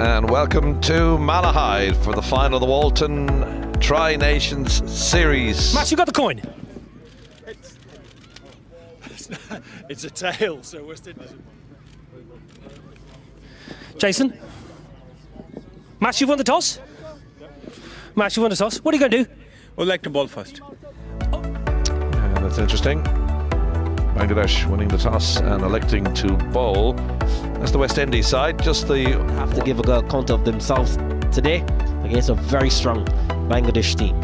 and welcome to Malahide for the final of the Walton Tri-Nations Series. Matt, you got the coin? It's a tail, so West Indies. Jason? Matt, you've won the toss? Matt, you've won the toss. What are you going to do? We'll like the ball first. That's interesting. Bangladesh winning the toss and electing to bowl. That's the West Indies side. Just the have to give a good account of themselves today against a very strong Bangladesh team.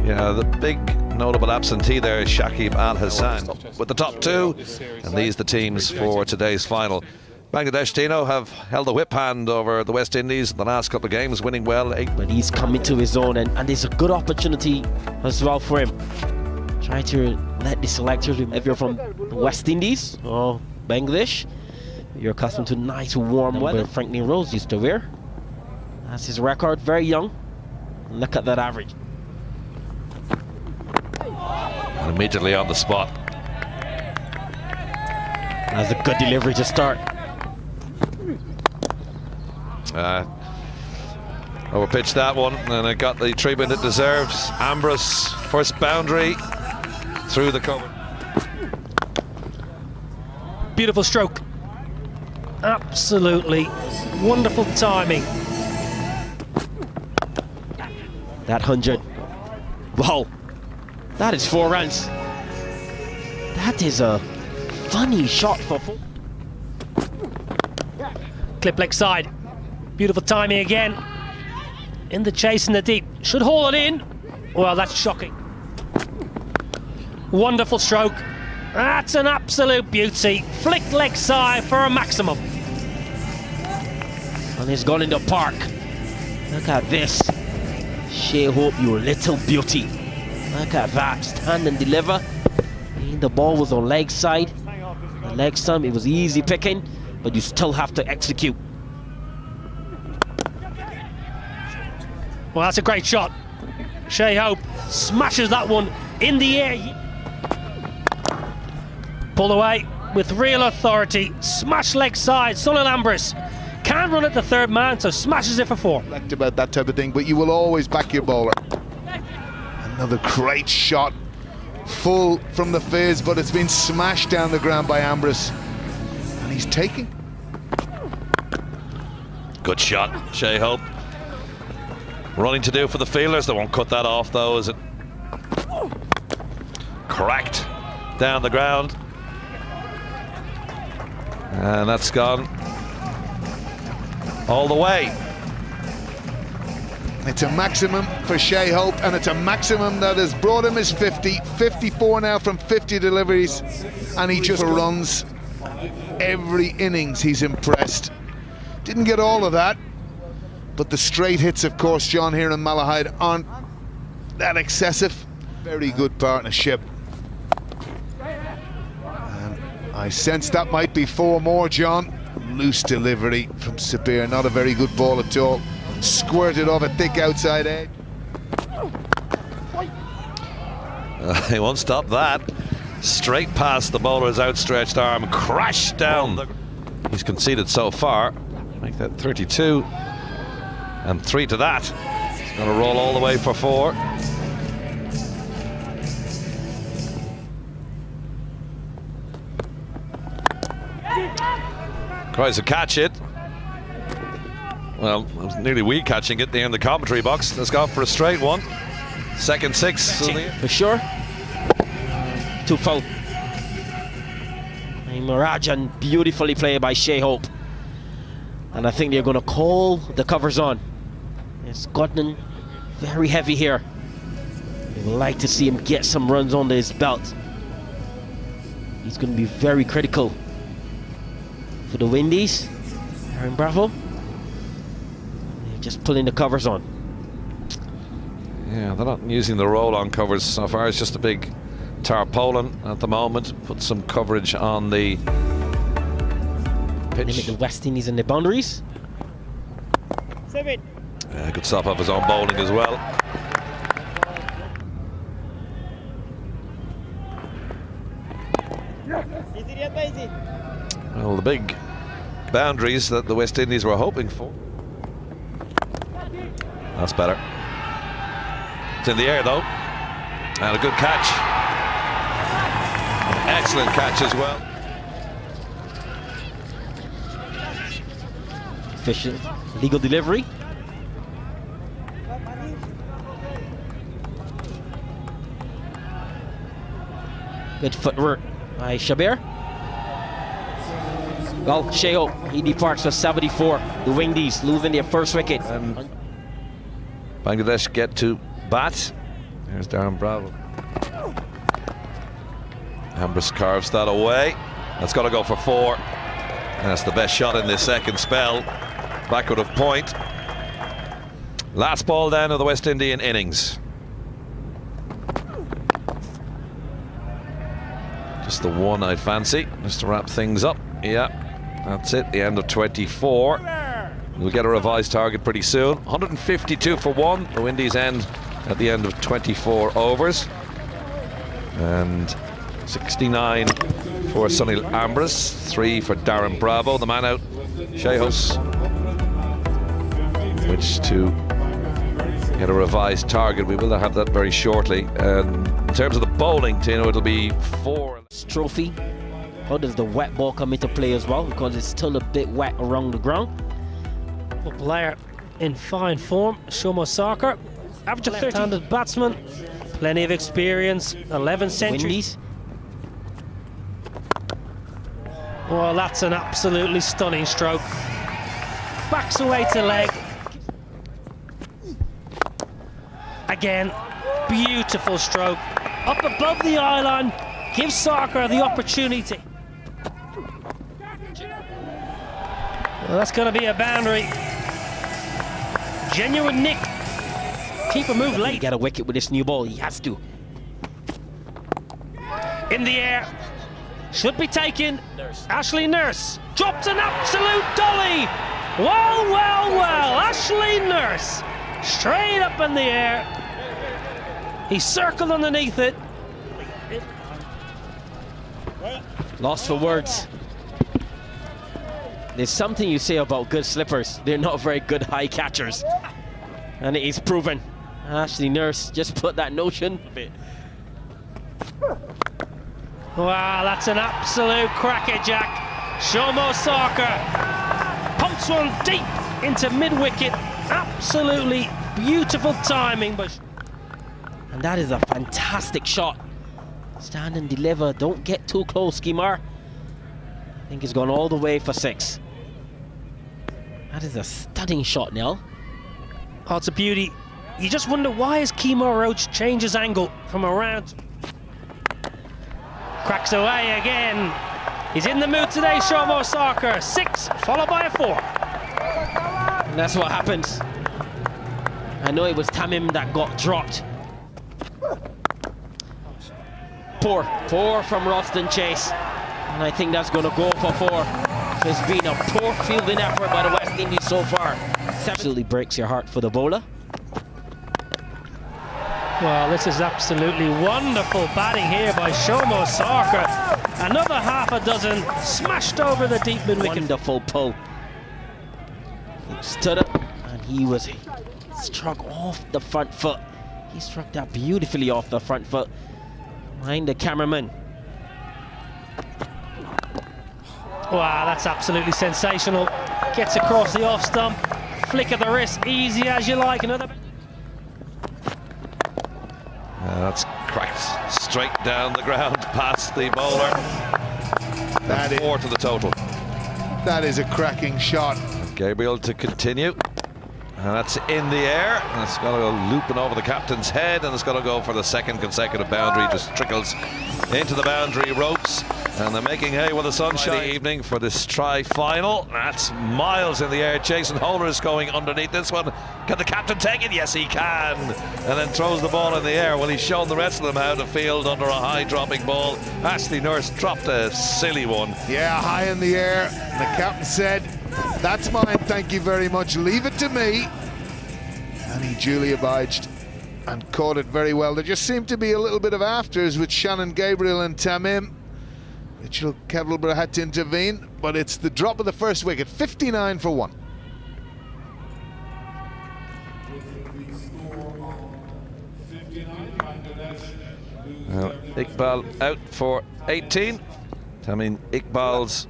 Yeah, the big notable absentee there is Shakib Al Hassan with the top two, and these the teams for today's final. Bangladesh, Tino, have held the whip hand over the West Indies in the last couple of games, winning well. But he's coming to his own, and it's a good opportunity as well for him. Try to let the selectors, if you're from the West Indies or Bangladesh, you're accustomed to nice warm weather Franklin Rose used to wear. That's his record, very young. Look at that average. And immediately on the spot. That's a good delivery to start. Overpitched that one, and it got the treatment it deserves. Ambrose, first boundary through the cover. Beautiful stroke. Absolutely wonderful timing. That 100. Wow. That is 4 runs. That is a funny shot for full. Clip leg side. Beautiful timing again. In the chase in the deep. Should haul it in. Well, that's shocking. Wonderful stroke. That's an absolute beauty. Flick leg side for a maximum. And he's gone in the park. Look at this. Shea Hope, you little beauty. Look at that. Stand and deliver. And the ball was on leg side. The leg stump, it was easy picking, but you still have to execute. Well, that's a great shot. Shea Hope smashes that one in the air. Pulled away with real authority. Smash leg side. Sunil Ambrose can't run at the third man, so smashes it for 4. About that type of thing, but you will always back your bowler. Another great shot. Full from the fizz, but it's been smashed down the ground by Ambrose. And he's taking. Good shot, Shea Hope. Running to do for the fielders. They won't cut that off though, is it? Cracked down the ground. And that's gone all the way. It's a maximum for Shea Hope, and it's a maximum that has brought him his 50. 54 now from 50 deliveries, and he just runs. Every innings he's impressed. Didn't get all of that, but the straight hits, of course, John, here in Malahide aren't that excessive. Very good partnership. And I sense that might be 4 more, John. Loose delivery from Sabir, not a very good ball at all. Squirted off a thick outside edge. He won't stop that. Straight past the bowler's outstretched arm, crashed down. He's conceded so far. Make that 32. And 3 to that. He's going to roll all the way for 4. Tries to catch it. Well, it was nearly we catching it there in the commentary box. Let's go for a straight one. Second 6. For sure. 2 foul. Marajan, beautifully played by Shea Hope. And I think they're going to call the covers on. It's gotten very heavy here. They would like to see him get some runs under his belt. He's going to be very critical for the Windies. Aaron Bravo. They're just pulling the covers on. Yeah, they're not using the roll-on covers so far. It's just a big tarpaulin at the moment. Put some coverage on the pitch. Limit the West Indies and the boundaries. 7. Good stop off his own bowling as well. Well, the big boundaries that the West Indies were hoping for. That's better. It's in the air though. And a good catch. Excellent catch as well. Efficient legal delivery. Good footwork by Shabir. Well, Sheo, he departs for 74. The Windies losing their first wicket. And Bangladesh get to bat. There's Darren Bravo. Ambrose carves that away. That's got to go for 4. And that's the best shot in this second spell. Backward of point. Last ball down of the West Indian innings. Just the one I'd fancy, just to wrap things up. Yeah, that's it, the end of 24. We'll get a revised target pretty soon. 152 for 1. The Windies end at the end of 24 overs. And 69 for Sunil Ambrose, 3 for Darren Bravo. The man out, Shehos, which to get a revised target. We will have that very shortly. And in terms of the bowling, Tino, it'll be 4. Trophy. How does the wet ball come into play as well? Because it's still a bit wet around the ground. A player in fine form, Shomo Sarkar. Average of left-handed batsman. Plenty of experience. 11 centuries. Windies. Well, that's an absolutely stunning stroke. Backs away to leg. Again, beautiful stroke. Up above the eye line, gives Sarkar the opportunity. Well, that's going to be a boundary. Genuine nick. Keeper move He late. get a wicket with this new ball. He has to. In the air. Should be taken. Ashley Nurse dropped an absolute dolly. Well, well, well. Ashley Nurse straight up in the air. He circled underneath it. Lost for words. There's something you say about good slippers. They're not very good high catchers. And it is proven. Ashley Nurse just put that notion. Wow, that's an absolute crackerjack. Shomo Sarkar pumps one deep into mid-wicket. Absolutely beautiful timing. And that is a fantastic shot. Stand and deliver. Don't get too close, Kimar. I think he's gone all the way for 6. That is a stunning shot, Nell. Oh, it's a beauty. You just wonder, why has Kemar Roach changed his angle from around? Cracks away again. He's in the mood today, Shomo Sarkar. 6, followed by a 4. And that's what happens. I know it was Tamim that got dropped. Poor from Roston Chase. And I think that's going to go for 4. It's been a poor fielding effort by the West Indies so far. Absolutely breaks your heart for the bowler. Well, this is absolutely wonderful batting here by Shomo Sarkar. Another half a dozen smashed over the deep mid-wicket. Wonderful pull. He stood up and he struck off the front foot. He struck that beautifully off the front foot. Behind the cameraman. Wow, that's absolutely sensational. Gets across the off stump. Flick of the wrist, easy as you like. Another. That's cracked straight down the ground past the bowler. That's 4 to the total. That is a cracking shot. Gabriel to continue. And that's in the air. And it's got to go looping over the captain's head. And it's got to go for the second consecutive boundary. Just trickles into the boundary ropes. And they're making hay with the sunshine evening for this tri-final. That's miles in the air. Jason Holder is going underneath this one. Can the captain take it? Yes, he can. And then throws the ball in the air. Well, he's shown the rest of them how to field under a high dropping ball. Ashley Nurse dropped a silly one. Yeah, high in the air. And the captain said, "That's mine, thank you very much. Leave it to me." And he duly obliged and caught it very well. There just seemed to be a little bit of afters with Shannon Gabriel and Tamim. Mitchell Kettleborough had to intervene, but it's the drop of the first wicket, 59 for 1. Iqbal out for 18. I mean, Iqbal's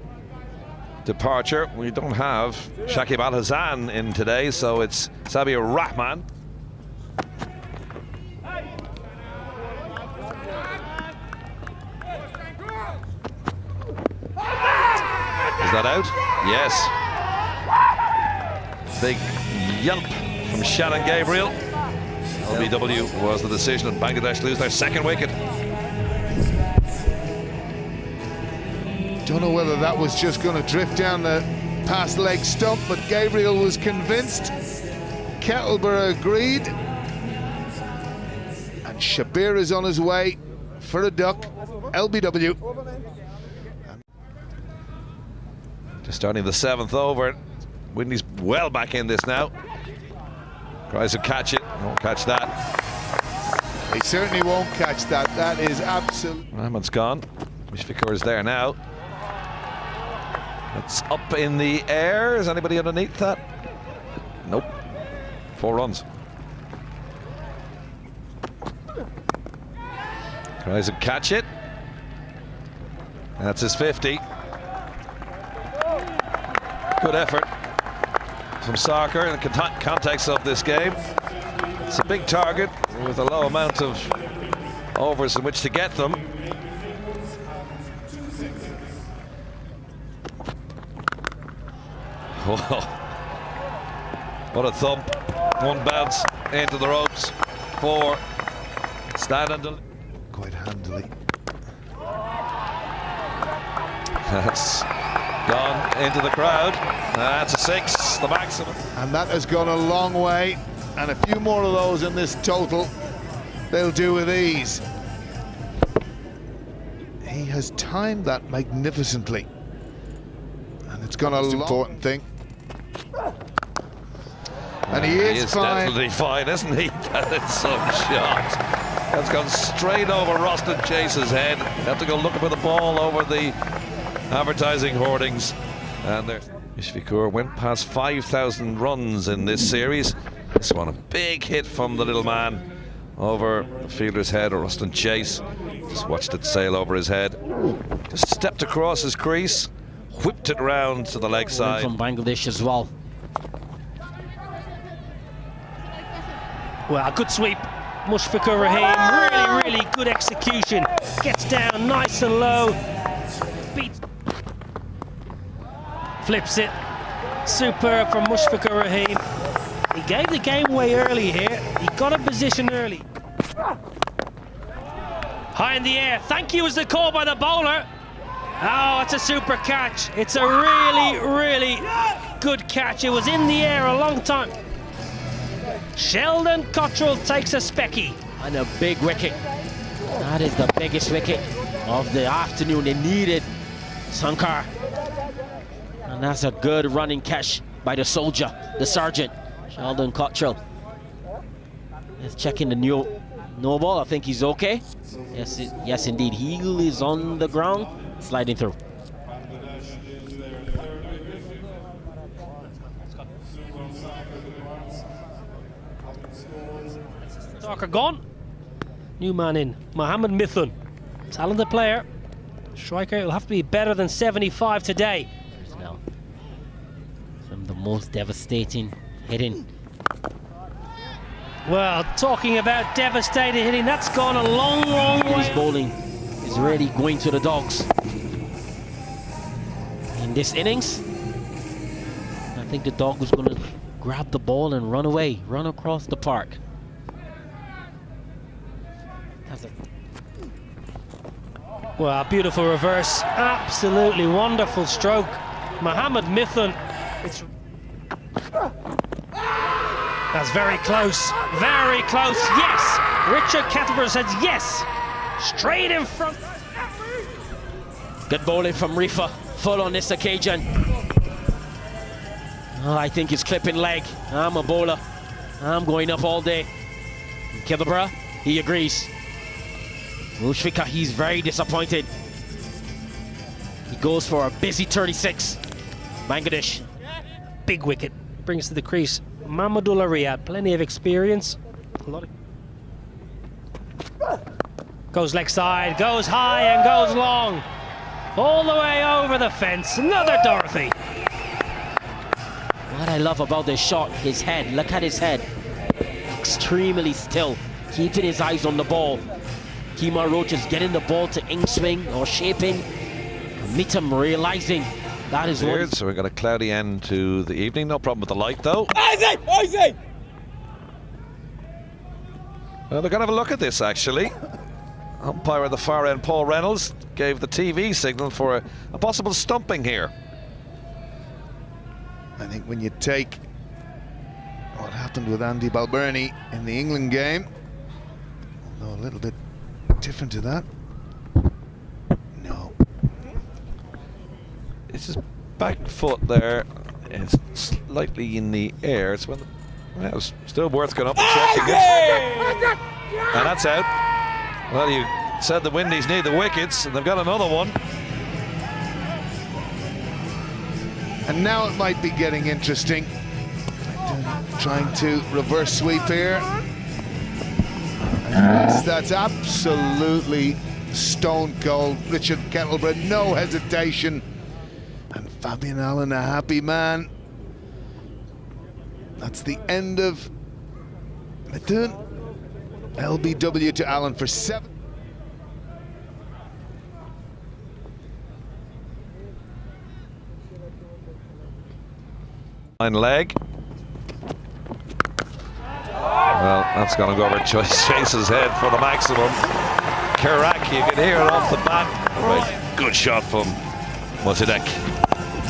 departure. We don't have Shakib Al Hassan in today, so it's Sabir Rahman. Is that out? Yes. Big yelp from Shannon Gabriel. LBW was the decision, and Bangladesh lose their second wicket. Don't know whether that was just going to drift down the past leg stump, but Gabriel was convinced. Kettleborough agreed. And Shabir is on his way for a duck. LBW. Just starting the 7th over. Windies well back in this now. Tries to catch it. Won't catch that. He certainly won't catch that. That is absolute. Rahman's gone. Mishfiqur is there now. It's up in the air. Is anybody underneath that? Nope. 4 runs. Tries to catch it. That's his 50. Good effort from Sarkar in the context of this game. It's a big target with a low amount of overs in which to get them. Whoa. What a thump. 1 bounce into the ropes. 4 stand and quite handily. That's gone into the crowd. That's a 6, the maximum. And that has gone a long way, and a few more of those in this total they'll do with ease. He has timed that magnificently, and it's gone a long important thing. And he is fine. Definitely fine, isn't he? That is some shot. That's gone straight over Roston Chase's head. Have to go looking for the ball over the advertising hoardings. And there's Mishfiqur went past 5,000 runs in this series. This one a big hit from the little man over the fielder's head, or Roston Chase. Just watched it sail over his head. Just stepped across his crease, whipped it round to the leg side. From Bangladesh as well. Well, good sweep. Mushfiqur Rahim, really good execution. Gets down nice and low. Beats. Flips it. Superb from Mushfiqur Rahim. He gave the game away early here. He got a position early. High in the air. Thank you is the call by the bowler. Oh, it's a super catch. It's a really good catch. It was in the air a long time. Sheldon Cottrell takes a specky. And a big wicket. That is the biggest wicket of the afternoon. They needed Sankar. And that's a good running catch by the soldier, the sergeant, Sheldon Cottrell. Let's check in the no ball. I think he's okay. Yes, indeed. Heel is on the ground, sliding through. Sarkar gone. New man in, Mohammed Mithun. Talented player. Striker will have to be better than 75 today. Now, some of the most devastating hitting. Well, talking about devastating hitting, that's gone a long way. His bowling is really going to the dogs. In this innings, I think the dog was going to grab the ball and run away, run across the park. Well, beautiful reverse, absolutely wonderful stroke. Mohammed Mithun, that's very close, yes! Richard Kettleborough says yes, straight in front. Good bowling from Rifa, full on this occasion. Oh, I think he's clipping leg. I'm a bowler, I'm going up all day. Kettleborough, he agrees. Mushfiqur, he's very disappointed. He goes for a busy 36. Bangladesh. Big wicket, brings to the crease Mamadullah Riyad, plenty of experience. Goes leg side, goes high and goes long. All the way over the fence, another Dorothy. What I love about this shot, his head, look at his head. Extremely still, keeping his eyes on the ball. Kemar Roach is getting the ball to in swing or shaping. Meet him realizing that is weird. So we've got a cloudy end to the evening. No problem with the light though. Easy! Well, they're going to have a look at this actually. Umpire at the far end, Paul Reynolds, gave the TV signal for a possible stumping here. I think when you take what happened with Andy Balbirnie in the England game, although a little bit different to that. No. It's his back foot there. It's slightly in the air. It's when it was still worth going up and checking it. And that's out. Well, you said the Windies need the wickets, and they've got another one. And now it might be getting interesting. Trying to reverse sweep here. And that's absolutely stone cold. Richard Kettleborough, no hesitation. And Fabian Allen, a happy man. That's the end of Mithun. LBW to Allen for 7. Leg. Well, that's going to go over Chase's head for the maximum. Kirak, you can hear it off the bat. Right, good shot from Mossadegh.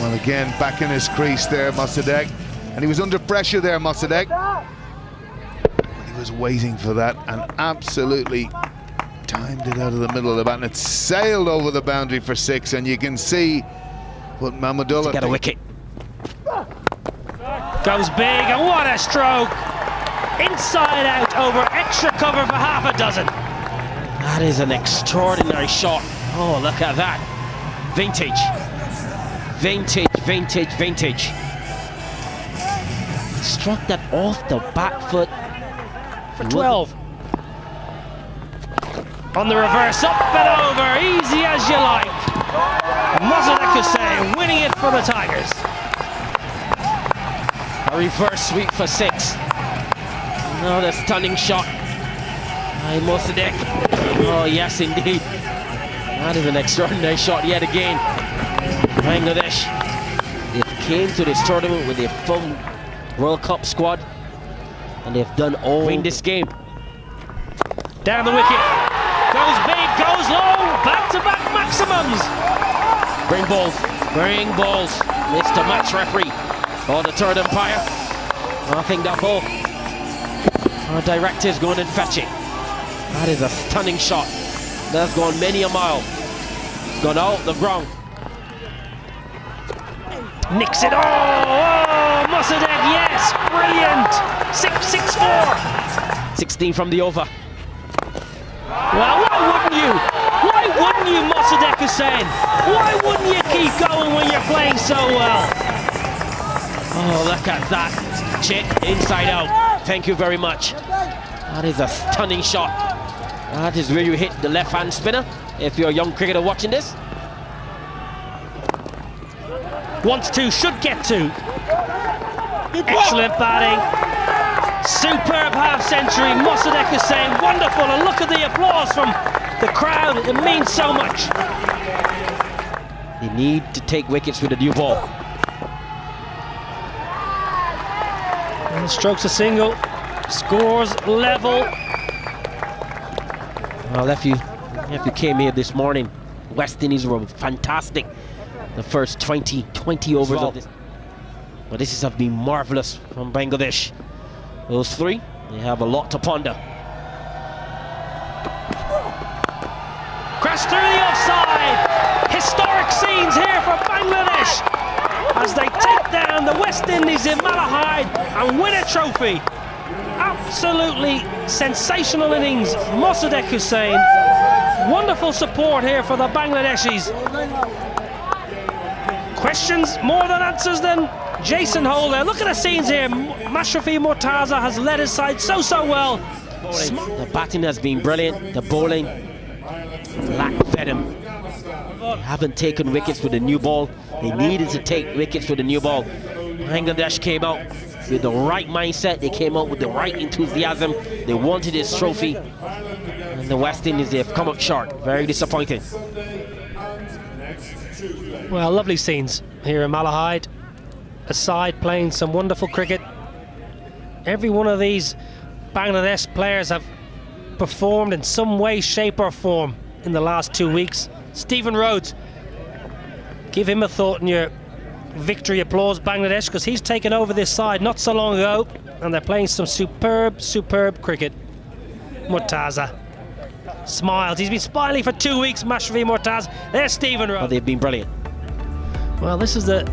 Well, again, back in his crease there, Mossadegh. And he was under pressure there, Mossadegh. He was waiting for that and absolutely timed it out of the middle of the bat. And it sailed over the boundary for 6. And you can see what Mamadullah... Get a wicket. Goes big, and what a stroke! Inside out over extra cover for half a dozen. That is an extraordinary shot. Oh, look at that. Vintage. Vintage, vintage, vintage. Struck that off the back foot. For 12. On the reverse, up and over, easy as you like. Mossadegh Hussain winning it for the Tigers. A reverse sweep for 6. Another stunning shot by Mossadegh. Oh yes indeed. That is an extraordinary shot yet again. Bangladesh, they came to this tournament with a full World Cup squad and they've done all win this game. Down the wicket. Goes big, goes low, back-to-back maximums. Bring balls, bring balls. Mr. Match Referee. Oh, the third umpire. I think that ball. Our director's going and fetch it. That is a stunning shot. That's gone many a mile. It's gone out the ground. Nicks it. Oh, Mossadegh, yes, brilliant. 6-6-4. 16 from the over. Well, why wouldn't you? Why wouldn't you, Mossadegh Hussain? Why wouldn't you keep going when you're playing so well? Oh, look at that. Chick inside out. Thank you very much. That is a stunning shot. That is where you hit the left-hand spinner. If you're a young cricketer watching this. Wants to, should get to. Excellent batting. Superb half-century. Mossadegh Hussain, wonderful. And look at the applause from the crowd. It means so much. They need to take wickets with a new ball. Strokes a single, scores level. Well, if you came here this morning, West Indies were fantastic. The first 20 overs of this. But this has been marvellous from Bangladesh. Those 3, they have a lot to ponder. Crash through the offside. Historic scenes here for Bangladesh as they take down the West Indies in Malahide and win a trophy. Absolutely sensational innings, Mossadegh Hussain. Wonderful support here for the Bangladeshis. Questions more than answers then. Jason Holder, look at the scenes here. Mashrafi Mortaza has led his side so well. The batting has been brilliant. The bowling lack venom. They haven't taken wickets with the new ball. They needed to take wickets with the new ball. Bangladesh came out with the right mindset. They came out with the right enthusiasm. They wanted this trophy. And the West Indies, they've come up short. Very disappointing. Well, lovely scenes here in Malahide. A side playing some wonderful cricket. Every one of these Bangladesh players have performed in some way, shape or form in the last 2 weeks. Stephen Rhodes, give him a thought in your victory applause, Bangladesh, because he's taken over this side not so long ago and they're playing some superb cricket. Mortaza smiles. He's been smiling for 2 weeks, Mashrafi Mortaza. There's Stephen Rhodes. Oh, they've been brilliant. Well, this is the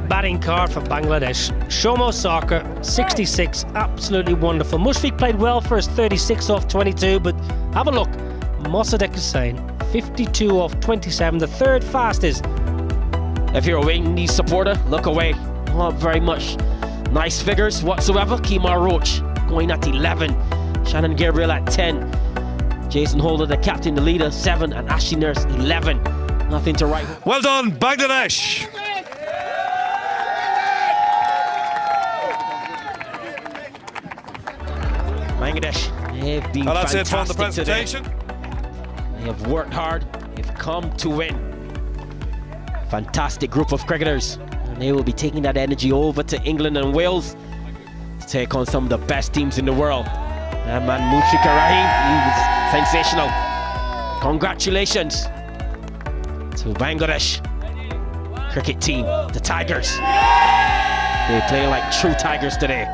batting card for Bangladesh. Shomo Sarkar, 66, absolutely wonderful. Mushfiq played well for his 36 off 22, but have a look. Mossadegh Hussain, 52 off 27, the third fastest. If you're a Windies supporter, look away. Not very much nice figures whatsoever. Kemar Roach going at 11. Shannon Gabriel at 10. Jason Holder, the captain, the leader, 7. And Ashley Nurse, 11. Nothing to write. Well done, Bangladesh. Bangladesh, they've been Well, that's it from the fantastic presentation. today. They have worked hard. They've come to win. Fantastic group of cricketers. And they will be taking that energy over to England and Wales to take on some of the best teams in the world. And man, Mushfiq Rahim, he was sensational. Congratulations to Bangladesh cricket team, the Tigers. They're playing like true Tigers today.